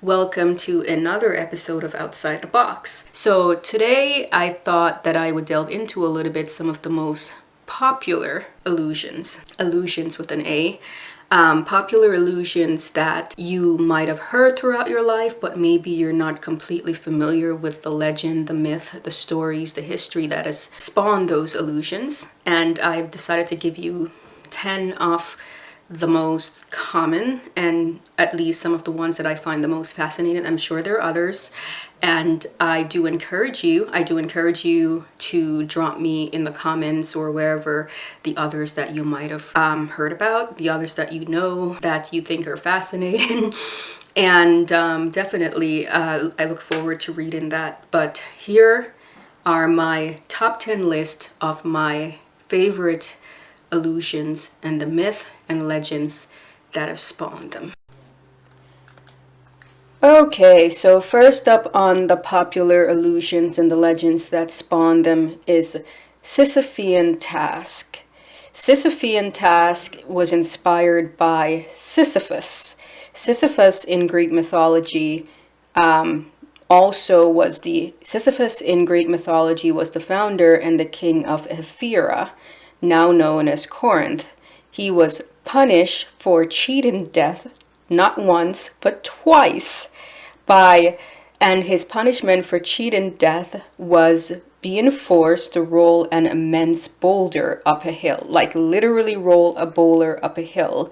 Welcome to another episode of Outside the Box. So today I thought that I would delve into a little bit some of the most popular illusions with an A, popular illusions that you might have heard throughout your life, but maybe you're not completely familiar with the legend, the myth, the stories, the history that has spawned those illusions. And I've decided to give you 10 of the most common, and at least some of the ones that I find the most fascinating. I'm sure there are others, and I do encourage you to drop me in the comments or wherever the others that you might have heard about, the others that you know that you think are fascinating. And definitely I look forward to reading that. But here are my top 10 list of my favorite illusions and the myth and legends that have spawned them. Okay, so first up on the popular illusions and the legends that spawned them is Sisyphean Task. Sisyphean Task was inspired by Sisyphus. Sisyphus in Greek mythology Sisyphus in Greek mythology was the founder and the king of Ephyra, now known as Corinth. He was punished for cheating death not once but twice and his punishment for cheating death was being forced to roll an immense boulder up a hill, like literally roll a boulder up a hill.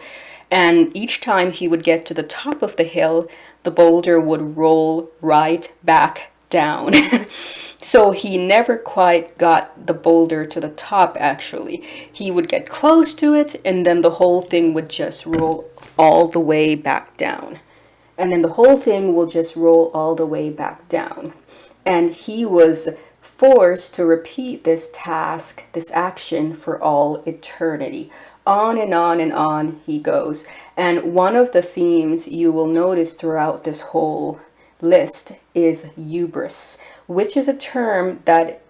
And each time he would get to the top of the hill, the boulder would roll right back down. So he never quite got the boulder to the top, actually. He would get close to it, and then the whole thing would just roll all the way back down. And then the whole thing will just roll all the way back down. And he was forced to repeat this task, this action, for all eternity. On and on and on he goes. And one of the themes you will notice throughout this whole list is hubris, which is a term that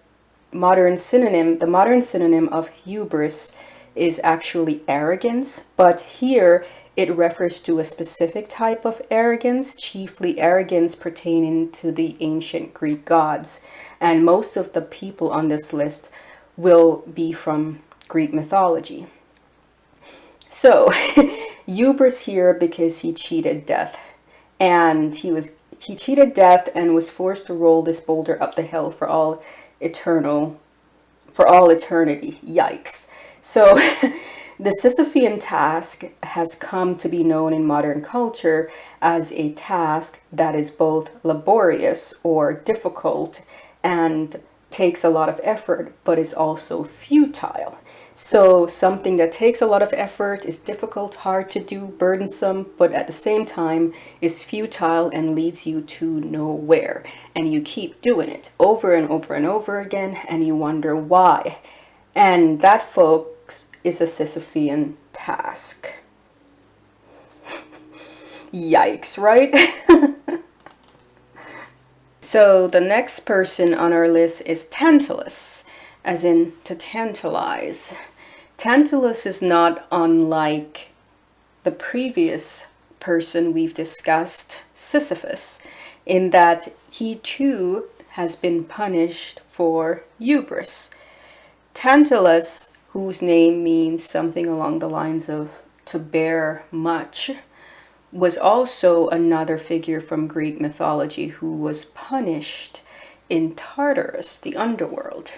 the modern synonym of hubris is actually arrogance, but here it refers to a specific type of arrogance, chiefly arrogance pertaining to the ancient Greek gods. And most of the people on this list will be from Greek mythology. So hubris here because he cheated death, and he cheated death and was forced to roll this boulder up the hill for all eternity. Yikes. So the Sisyphean task has come to be known in modern culture as a task that is both laborious or difficult and takes a lot of effort, but is also futile. So something that takes a lot of effort, is difficult, hard to do, burdensome, but at the same time is futile and leads you to nowhere. And you keep doing it over and over and over again, and you wonder why. And that, folks, is a Sisyphean task. Yikes, right? So the next person on our list is Tantalus, as in to tantalize. Tantalus is not unlike the previous person we've discussed, Sisyphus, in that he too has been punished for hubris. Tantalus, whose name means something along the lines of to bear much, was also another figure from Greek mythology who was punished in Tartarus, the underworld.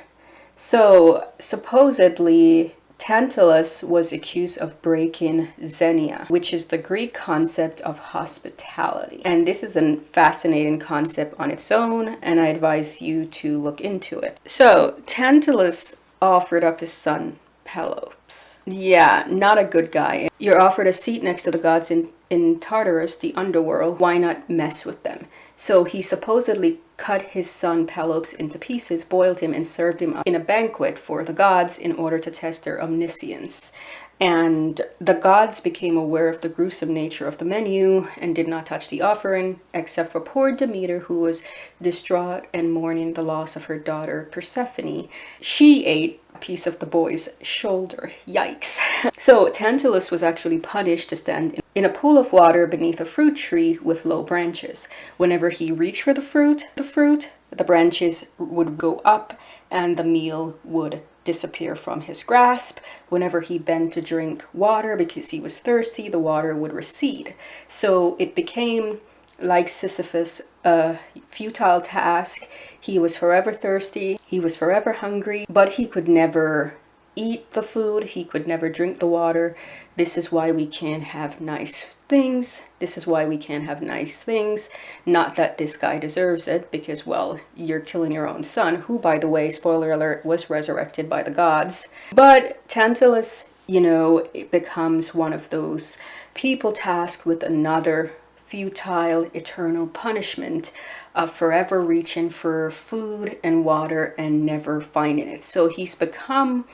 So supposedly Tantalus was accused of breaking xenia, which is the Greek concept of hospitality. And this is a fascinating concept on its own, and I advise you to look into it. So Tantalus offered up his son Pelops. Yeah, not a good guy. You're offered a seat next to the gods in Tartarus, the underworld. Why not mess with them? So he supposedly cut his son Pelops into pieces, boiled him, and served him up in a banquet for the gods in order to test their omniscience. And the gods became aware of the gruesome nature of the menu and did not touch the offering, except for poor Demeter, who was distraught and mourning the loss of her daughter Persephone. She ate a piece of the boy's shoulder. Yikes. So Tantalus was actually punished to stand in a pool of water beneath a fruit tree with low branches. Whenever he reached for the fruit, the branches would go up and the meal would disappear from his grasp. Whenever he bent to drink water because he was thirsty, the water would recede. So it became, like Sisyphus, a futile task. He was forever thirsty, he was forever hungry, but he could never eat the food, he could never drink the water. This is why we can't have nice things. This is why we can't have nice things. Not that this guy deserves it, because, well, you're killing your own son, who, by the way, spoiler alert, was resurrected by the gods. But Tantalus, you know, it becomes one of those people tasked with another futile, eternal punishment of forever reaching for food and water and never finding it. So he's become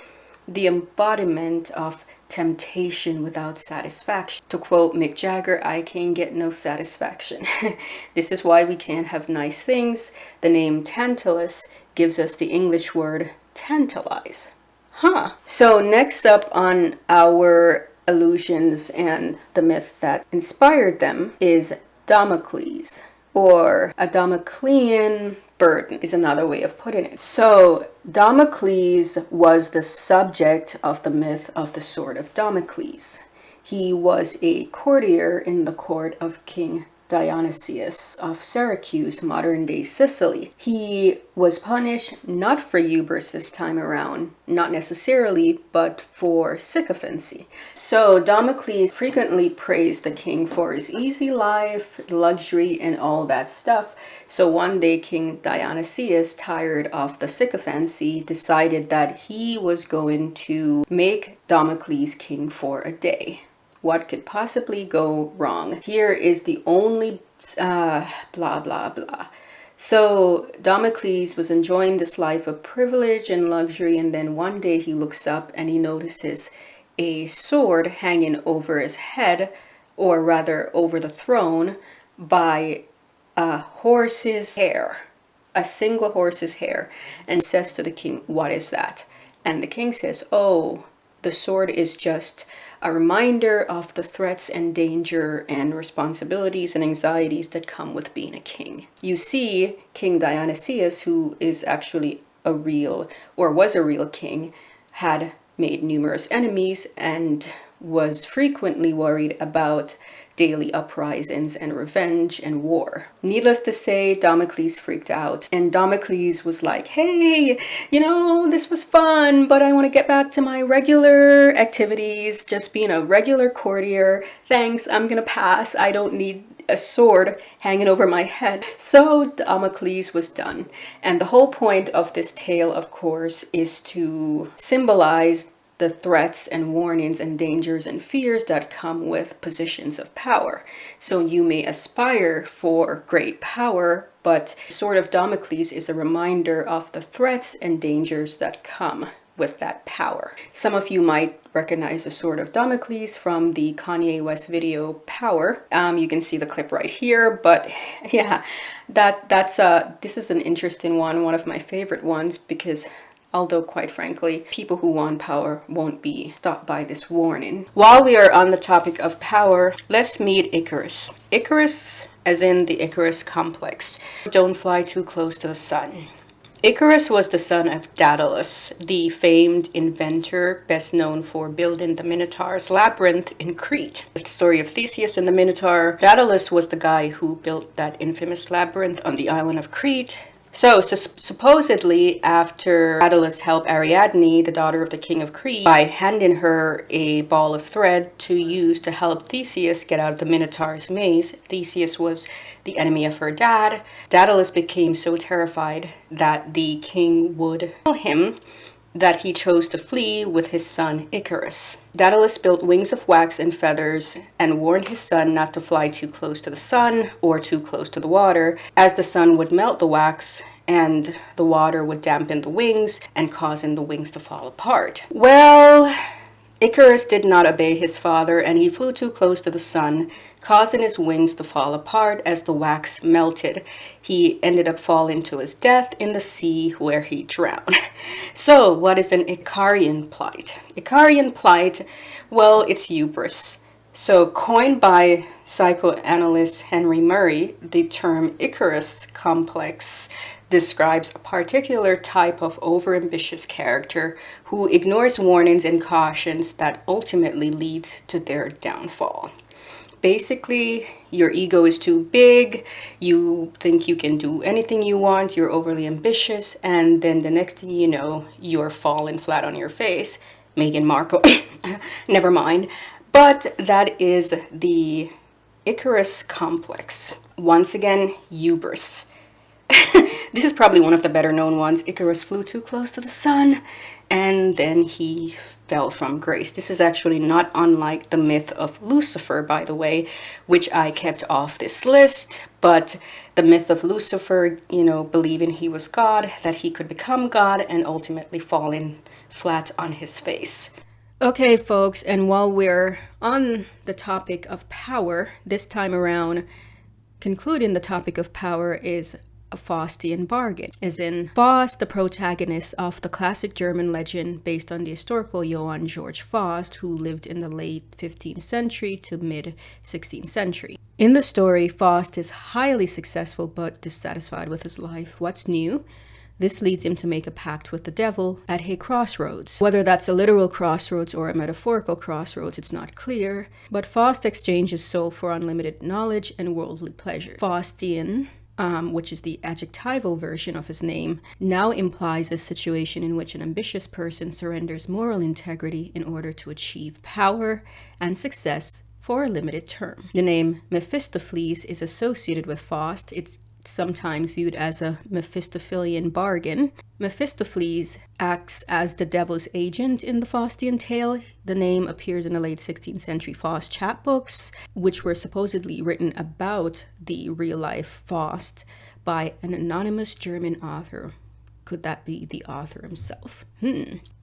the embodiment of temptation without satisfaction. To quote Mick Jagger, I can't get no satisfaction. This is why we can't have nice things. The name Tantalus gives us the English word tantalize. So next up on our illusions and the myth that inspired them is Damocles, or a Damoclean burden is another way of putting it. So Damocles was the subject of the myth of the sword of Damocles. He was a courtier in the court of King Dionysius of Syracuse, modern-day Sicily. He was punished not for hubris this time around, not necessarily, but for sycophancy. So Damocles frequently praised the king for his easy life, luxury, and all that stuff. So one day King Dionysius, tired of the sycophancy, decided that he was going to make Damocles king for a day. What could possibly go wrong? Here is the only blah, blah, blah. So Damocles was enjoying this life of privilege and luxury, and then one day he looks up and he notices a sword hanging over his head, or rather over the throne, by a horse's hair, a single horse's hair, and says to the king, "What is that?" And the king says, "Oh, the sword is just a reminder of the threats and danger and responsibilities and anxieties that come with being a king." You see, King Dionysius, who is actually a real, or was a real king, had made numerous enemies and was frequently worried about daily uprisings and revenge and war. Needless to say, Damocles freaked out, and Damocles was like, "Hey, you know, this was fun, but I want to get back to my regular activities, just being a regular courtier. Thanks, I'm gonna pass. I don't need a sword hanging over my head." So Damocles was done. And the whole point of this tale, of course, is to symbolize the threats and warnings and dangers and fears that come with positions of power. So you may aspire for great power, but the sword of Damocles is a reminder of the threats and dangers that come with that power. Some of you might recognize the sword of Damocles from the Kanye West video Power. You can see the clip right here, but yeah, this is an interesting one of my favorite ones, because although, quite frankly, people who want power won't be stopped by this warning. While we are on the topic of power, let's meet Icarus. Icarus, as in the Icarus complex. Don't fly too close to the sun. Icarus was the son of Daedalus, the famed inventor best known for building the Minotaur's labyrinth in Crete. The story of Theseus and the Minotaur. Daedalus was the guy who built that infamous labyrinth on the island of Crete. So supposedly, after Daedalus helped Ariadne, the daughter of the king of Crete, by handing her a ball of thread to use to help Theseus get out of the Minotaur's maze, Theseus was the enemy of her dad. Daedalus became so terrified that the king would kill him that he chose to flee with his son Icarus. Daedalus built wings of wax and feathers and warned his son not to fly too close to the sun or too close to the water, as the sun would melt the wax and the water would dampen the wings and causing the wings to fall apart. Well, Icarus did not obey his father, and he flew too close to the sun, causing his wings to fall apart as the wax melted. He ended up falling to his death in the sea, where he drowned. So, what is an Icarian plight? Icarian plight, well, it's hubris. So, coined by psychoanalyst Henry Murray, the term Icarus complex describes a particular type of overambitious character who ignores warnings and cautions that ultimately lead to their downfall. Basically, your ego is too big, you think you can do anything you want, you're overly ambitious, and then the next thing you know, you're falling flat on your face. Meghan Markle, never mind. But that is the Icarus complex. Once again, hubris. This is probably one of the better known ones. Icarus flew too close to the sun and then he fell from grace. This is actually not unlike the myth of Lucifer, by the way, which I kept off this list. But the myth of Lucifer, believing he was God, that he could become God and ultimately falling flat on his face. Okay, folks, and while we're on the topic of power, this time around, concluding the topic of power is a Faustian Bargain, as in Faust, the protagonist of the classic German legend based on the historical Johann Georg Faust, who lived in the late 15th century to mid 16th century. In the story, Faust is highly successful but dissatisfied with his life. What's new? This leads him to make a pact with the devil at a crossroads. Whether that's a literal crossroads or a metaphorical crossroads, it's not clear, but Faust exchanges soul for unlimited knowledge and worldly pleasure. Faustian, which is the adjectival version of his name, now implies a situation in which an ambitious person surrenders moral integrity in order to achieve power and success for a limited term. The name Mephistopheles is associated with Faust. It's sometimes viewed as a Mephistophelian bargain. Mephistopheles acts as the devil's agent in the Faustian tale. The name appears in the late 16th century Faust chapbooks, which were supposedly written about the real-life Faust by an anonymous German author. Could that be the author himself?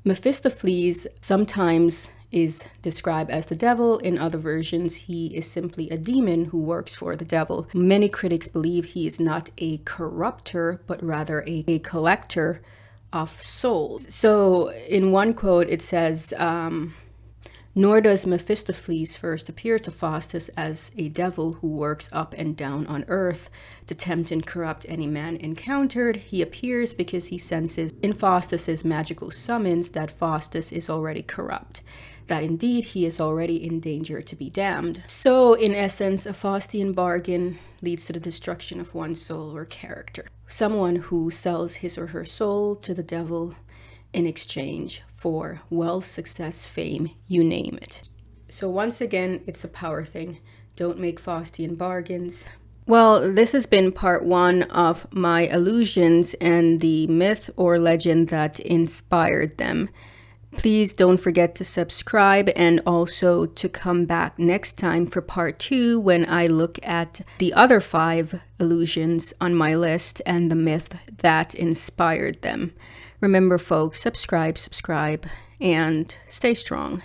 Mephistopheles sometimes is described as the devil. In other versions, he is simply a demon who works for the devil. Many critics believe he is not a corrupter, but rather a collector of souls. So in one quote, it says, nor does Mephistopheles first appear to Faustus as a devil who works up and down on earth to tempt and corrupt any man encountered. He appears because he senses in Faustus's magical summons that Faustus is already corrupt, that indeed he is already in danger to be damned. So in essence, a Faustian bargain leads to the destruction of one's soul or character. Someone who sells his or her soul to the devil in exchange for wealth, success, fame, you name it. So once again, it's a power thing. Don't make Faustian bargains. Well, this has been part 1 of my illusions and the myth or legend that inspired them. Please don't forget to subscribe and also to come back next time for part 2 when I look at the other 5 illusions on my list and the myth that inspired them. Remember, folks, subscribe, and stay strong.